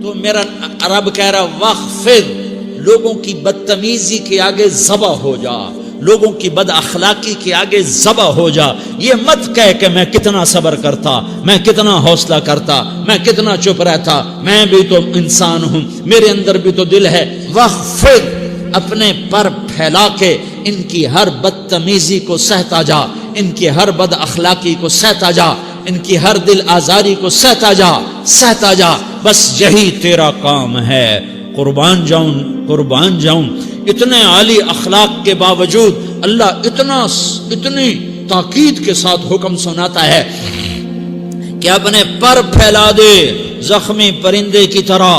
تو میرا رب کہہ رہا وخفض، لوگوں کی بدتمیزی کے آگے ذبح ہو جا، لوگوں کی بد اخلاقی کے آگے ذبح ہو جا. یہ مت کہہ کہ میں کتنا صبر کرتا، میں کتنا حوصلہ کرتا، میں کتنا چپ رہتا، میں بھی تو انسان ہوں، میرے اندر بھی تو دل ہے. وخفض، اپنے پر پھیلا کے ان کی ہر بدتمیزی کو سہتا جا، ان کی ہر بد اخلاقی کو سہتا جا، ان کی ہر دل آزاری کو سہتا جا، سہتا جا. بس یہی تیرا کام ہے. قربان جاؤں. اتنے عالی اخلاق کے باوجود اللہ اتنی تاکید کے ساتھ حکم سناتا ہے کہ اپنے پر پھیلا دے، زخمی پرندے کی طرح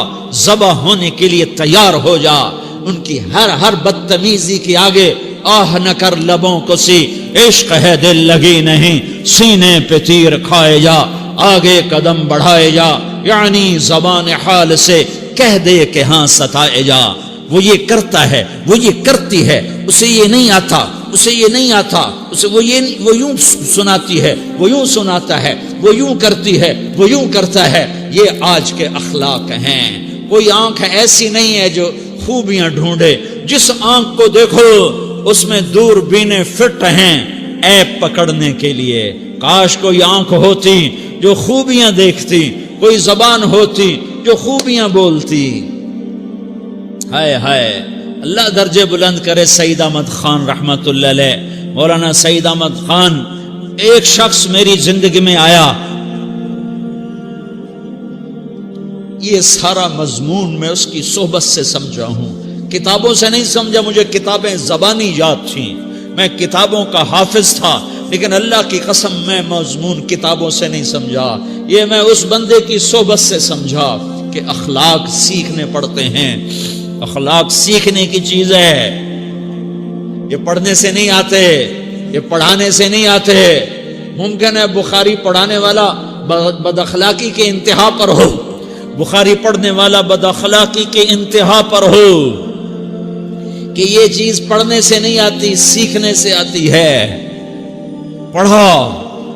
ذبح ہونے کے لیے تیار ہو جا. ان کی ہر بدتمیزی کے آگے آہ نہ کر لبوں کو سی، عشق ہے دل لگی نہیں، سینے پہ تیر کھائے جا، آگے قدم بڑھائے جا، یعنی زبان حال سے کہہ دے کہ ہاں ستائے جا. وہ یہ کرتا ہے، وہ یہ کرتی ہے، اسے یہ نہیں آتا، اسے وہ یوں سناتی ہے، وہ یوں سناتا ہے، وہ یوں کرتی ہے، وہ یوں کرتا ہے. یہ آج کے اخلاق ہیں. کوئی آنکھ ایسی نہیں ہے جو خوبیاں ڈھونڈے. جس آنکھ کو دیکھو اس میں دوربینیں فٹ ہیں عیب پکڑنے کے لیے. کاش کوئی آنکھ ہوتی جو خوبیاں دیکھتی، کوئی زبان ہوتی جو خوبیاں بولتی. ہائے ہائے. اللہ درجے بلند کرے سعید احمد خان رحمت اللہ علیہ. مولانا سعید احمد خان، ایک شخص میری زندگی میں آیا، یہ سارا مضمون میں اس کی صحبت سے سمجھا ہوں، کتابوں سے نہیں سمجھا. مجھے کتابیں زبانی یاد تھیں، میں کتابوں کا حافظ تھا، لیکن اللہ کی قسم میں مضمون کتابوں سے نہیں سمجھا. یہ میں اس بندے کی صحبت سے سمجھا کہ اخلاق سیکھنے پڑتے ہیں. اخلاق سیکھنے کی چیز ہے، یہ پڑھنے سے نہیں آتے، یہ پڑھانے سے نہیں آتے. ممکن ہے بخاری پڑھانے والا بد اخلاقی کے انتہا پر ہو، بخاری پڑھنے والا بد اخلاقی کے انتہا پر ہو، کہ یہ چیز پڑھنے سے نہیں آتی، سیکھنے سے آتی ہے. پڑھا،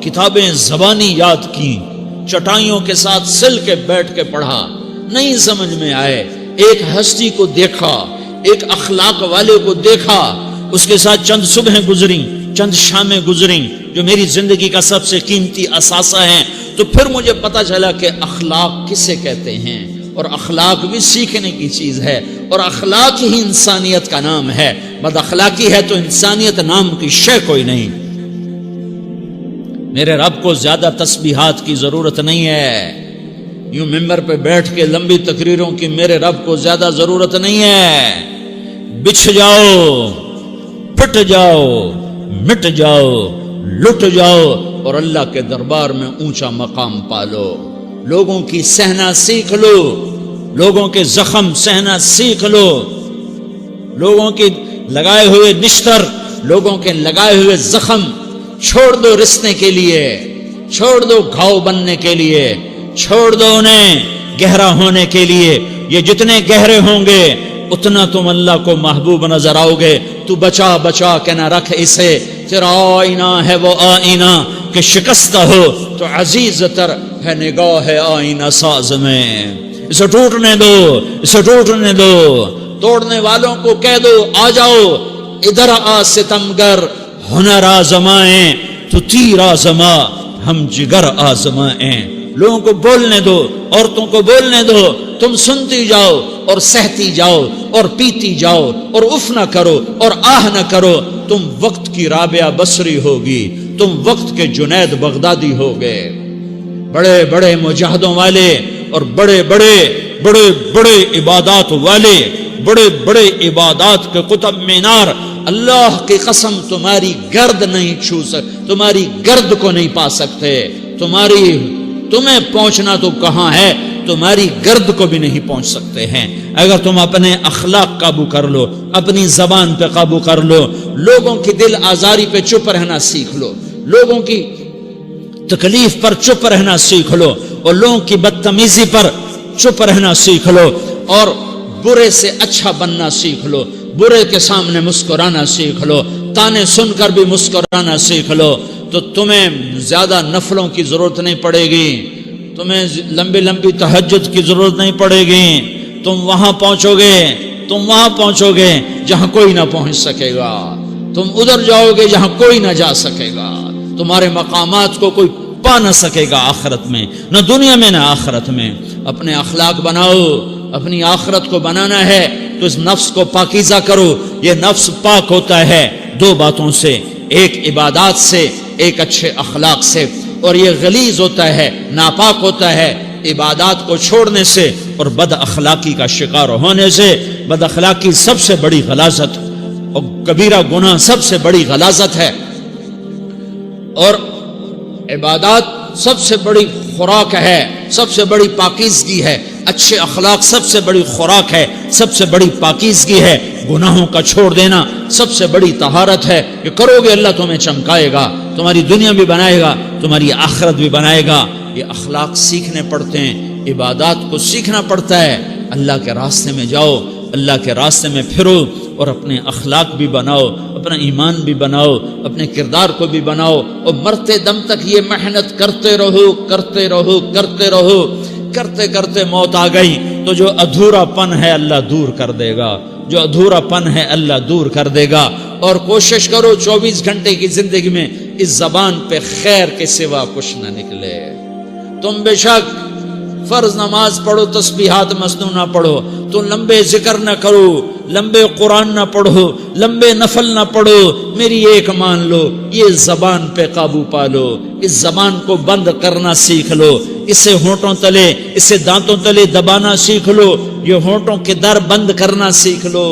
کتابیں زبانی یاد کی، چٹائیوں کے ساتھ سل کے بیٹھ کے پڑھا، نہیں سمجھ میں آئے. ایک ہستی کو دیکھا، ایک اخلاق والے کو دیکھا، اس کے ساتھ چند صبحیں گزریں، چند شامیں گزریں جو میری زندگی کا سب سے قیمتی اثاثہ ہیں. تو پھر مجھے پتا چلا کہ اخلاق کسے کہتے ہیں، اور اخلاق بھی سیکھنے کی چیز ہے، اور اخلاق ہی انسانیت کا نام ہے. بد اخلاقی ہے تو انسانیت نام کی شے کوئی نہیں. میرے رب کو زیادہ تسبیحات کی ضرورت نہیں ہے، یوں ممبر پہ بیٹھ کے لمبی تقریروں کی میرے رب کو زیادہ ضرورت نہیں ہے. بچھ جاؤ، پھٹ جاؤ، مٹ جاؤ، لٹ جاؤ، اور اللہ کے دربار میں اونچا مقام پالو. لوگوں کی سہنا سیکھ لو، لوگوں کے زخم سہنا سیکھ لو، لوگوں کے لگائے ہوئے نشتر، لوگوں کے لگائے ہوئے زخم چھوڑ دو رسنے کے لیے، چھوڑ دو گھاؤ بننے کے لیے، چھوڑ دو انہیں گہرا ہونے کے لیے. یہ جتنے گہرے ہوں گے اتنا تم اللہ کو محبوب نظر آؤ گے. تو بچا بچا کے نہ رکھ اسے، تیرا آئینہ ہے وہ آئینہ کہ شکستہ ہو تو عزیز تر ہے نگاہ آئینہ ساز میں. اسے ٹوٹنے دو، اسے ٹوٹنے دو. توڑنے والوں کو کہہ دو آ جاؤ ادھر آ ستمگر، ہنر آزمائیں تو تیر آزما، ہم جگر آزمائیں. لوگوں کو بولنے دو، عورتوں کو بولنے دو، تم سنتی جاؤ اور سہتی جاؤ اور پیتی جاؤ اور اف نہ کرو اور آہ نہ کرو. تم وقت کی رابعہ بصری ہوگی، تم وقت کے جنید بغدادی ہوگے. بڑے بڑے مجاہدوں والے اور بڑے بڑے عبادات والے، بڑے بڑے عبادات کے قطب مینار، اللہ کی قسم تمہاری گرد نہیں چھو سکتے، تمہاری گرد کو نہیں پا سکتے. تمہیں پہنچنا تو کہاں ہے، تمہاری گرد کو بھی نہیں پہنچ سکتے ہیں. اگر تم اپنے اخلاق قابو کر لو، اپنی زبان پہ قابو کر لو، لوگوں کی دل آزاری پہ چپ رہنا سیکھ لو، لوگوں کی تکلیف پر چپ رہنا سیکھ لو، اور لوگوں کی بدتمیزی پر چپ رہنا سیکھ لو، اور برے سے اچھا بننا سیکھ لو، برے کے سامنے مسکرانا سیکھ لو، تانے سن کر بھی مسکرانا سیکھ لو، تو تمہیں زیادہ نفلوں کی ضرورت نہیں پڑے گی. تمہیں لمبی لمبی تہجد کی ضرورت نہیں پڑے گی، تم وہاں پہنچو گے جہاں کوئی نہ پہنچ سکے گا، تم ادھر جاؤ گے جہاں کوئی نہ جا سکے گا، تمہارے مقامات کو کوئی پا نہ سکے گا آخرت میں، نہ دنیا میں نہ آخرت میں۔ اپنے اخلاق بناؤ، اپنی آخرت کو بنانا ہے تو اس نفس کو پاکیزہ کرو۔ یہ نفس پاک ہوتا ہے دو باتوں سے، ایک عبادات سے، ایک اچھے اخلاق سے، اور یہ غلیظ ہوتا ہے، ناپاک ہوتا ہے عبادات کو چھوڑنے سے اور بد اخلاقی کا شکار ہونے سے۔ بد اخلاقی سب سے بڑی غلاظت اور کبیرہ گناہ سب سے بڑی غلاظت ہے، اور عبادات سب سے بڑی خوراک ہے، سب سے بڑی پاکیزگی ہے، اچھے اخلاق سب سے بڑی خوراک ہے، سب سے بڑی پاکیزگی ہے، گناہوں کا چھوڑ دینا سب سے بڑی طہارت ہے۔ یہ کرو گے اللہ تمہیں چمکائے گا، تمہاری دنیا بھی بنائے گا، تمہاری آخرت بھی بنائے گا۔ یہ اخلاق سیکھنے پڑتے ہیں، عبادات کو سیکھنا پڑتا ہے۔ اللہ کے راستے میں جاؤ، اللہ کے راستے میں پھرو، اور اپنے اخلاق بھی بناؤ، اپنا ایمان بھی بناؤ، اپنے کردار کو بھی بناؤ، اور مرتے دم تک یہ محنت کرتے رہو کرتے رہو کرتے رہو۔ کرتے کرتے موت آ گئی تو جو ادھورا پن ہے اللہ دور کر دے گا، جو ادھورا پن ہے اللہ دور کر دے گا۔ اور کوشش کرو 24 گھنٹے کی زندگی میں اس زبان پہ خیر کے سوا کچھ نہ نکلے۔ تم بے شک فرض نماز پڑھو، تسبیحات مسنون نہ پڑھو، تو لمبے ذکر نہ کرو، لمبے قرآن نہ پڑھو، لمبے نفل نہ پڑھو، میری ایک مان لو، یہ زبان پہ قابو پالو، اس زبان کو بند کرنا سیکھ لو، اسے ہونٹوں تلے، اسے دانتوں تلے دبانا سیکھ لو، یہ ہونٹوں کے در بند کرنا سیکھ لو۔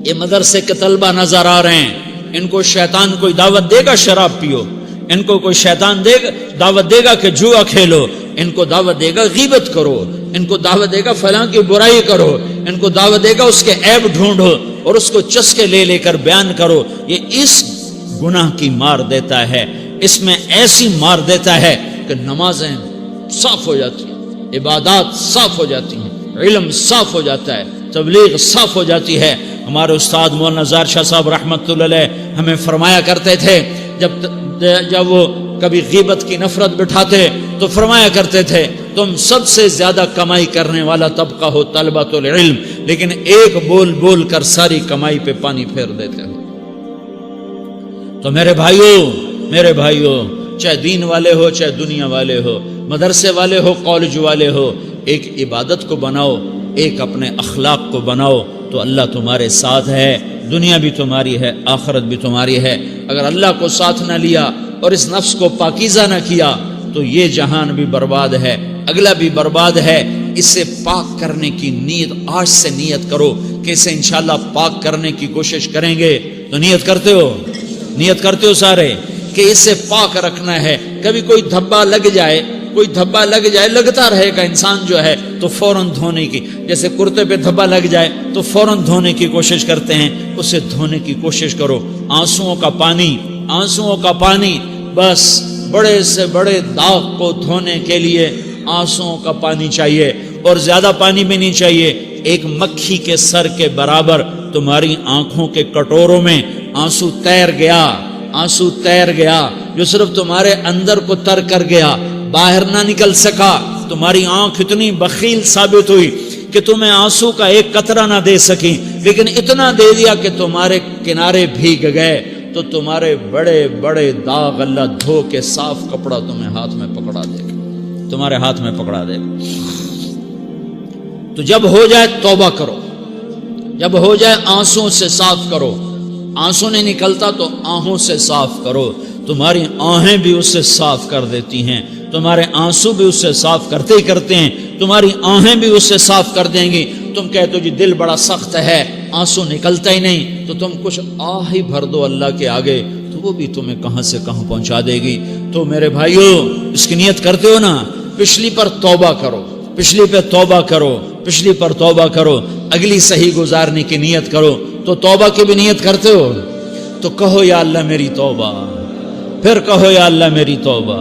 یہ مدرسے کے طلبہ نظر آ رہے ہیں، ان کو شیطان کوئی دعوت دے گا شراب پیو، ان کو کوئی شیطان دعوت دے گا کہ جوا کھیلو، ان کو دعوت دے گا غیبت کرو، ان کو دعوت دے گا فلاں کی برائی کرو، ان کو دعوت دے گا اس کے عیب ڈھونڈو اور اس کو چسکے لے لے کر بیان کرو۔ یہ اس گناہ کی مار دیتا ہے، اس میں ایسی مار دیتا ہے کہ نمازیں صاف ہو جاتی ہیں، عبادات صاف ہو جاتی ہیں، علم صاف ہو جاتا ہے، تبلیغ صاف ہو جاتی ہے۔ ہمارے استاد مولانا زار شاہ صاحب رحمۃ اللہ علیہ ہمیں فرمایا کرتے تھے، جب وہ کبھی غیبت کی نفرت بٹھاتے تو فرمایا کرتے تھے تم سب سے زیادہ کمائی کرنے والا طبقہ ہو طلبۃ العلم، لیکن ایک بول بول کر ساری کمائی پہ پانی پھیر دیتے ہو۔ تو میرے بھائیوں چاہے دین والے ہو، چاہے دنیا والے ہو، مدرسے والے ہو، کالج والے ہو، ایک عبادت کو بناؤ، ایک اپنے اخلاق کو بناؤ، تو اللہ تمہارے ساتھ ہے، دنیا بھی تمہاری ہے، آخرت بھی تمہاری ہے۔ اگر اللہ کو ساتھ نہ لیا اور اس نفس کو پاکیزہ نہ کیا تو یہ جہان بھی برباد ہے، اگلا بھی برباد ہے۔ اسے پاک کرنے کی نیت آج سے نیت کرو کہ اسے انشاءاللہ پاک کرنے کی کوشش کریں گے۔ تو نیت کرتے ہو سارے کہ اسے پاک رکھنا ہے۔ کبھی کوئی دھبا لگ جائے لگتا رہے گا انسان جو ہے تو فوراً دھونے کی، جیسے کرتے پہ دھبا لگ جائے تو فوراً دھونے کی کوشش کرتے ہیں، اسے دھونے کی کوشش کرو۔ آنسوؤں کا پانی بس بڑے سے بڑے داغ کو دھونے کے لیے آنسوؤں کا پانی چاہیے، اور زیادہ پانی بھی نہیں چاہیے۔ ایک مکھی کے سر کے برابر تمہاری آنکھوں کے کٹوروں میں آنسو تیر گیا جو صرف تمہارے اندر کو تر کر گیا، باہر نہ نکل سکا۔ تمہاری آنکھ اتنی بخیل ثابت ہوئی کہ تمہیں آنسو کا ایک قطرہ نہ دے سکی، لیکن اتنا دے دیا کہ تمہارے کنارے بھیگ گئے۔ تو تمہارے بڑے بڑے داغ اللہ دھو کے صاف کپڑا تمہیں ہاتھ میں پکڑا دے گا، تمہارے ہاتھ میں پکڑا دے گا۔ تو جب ہو جائے توبہ کرو، جب ہو جائے آنسوں سے صاف کرو۔ آنسو نہیں نکلتا تو آہوں سے صاف کرو، تمہاری آہیں بھی اس سے صاف کر دیتی ہیں، تمہارے آنسو بھی اس سے صاف کرتے ہی کرتے ہیں، تمہاری آہیں بھی اس سے صاف کر دیں گی۔ تم کہتے ہو جی دل بڑا سخت ہے، آنسو نکلتا ہی نہیں، تو تم کچھ آہ ہی بھر دو اللہ کے آگے، تو وہ بھی تمہیں کہاں سے کہاں پہنچا دے گی۔ تو میرے بھائیو اس کی نیت کرتے ہو نا، پچھلی پر توبہ کرو، پچھلی پہ توبہ کرو، پچھلی پر توبہ کرو، اگلی صحیح گزارنے کی نیت کرو۔ تو توبہ کی بھی نیت کرتے ہو تو کہو یا اللہ میری توبہ، پھر کہو یا اللہ میری توبہ،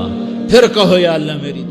پھر کہو یا اللہ میری توبہ۔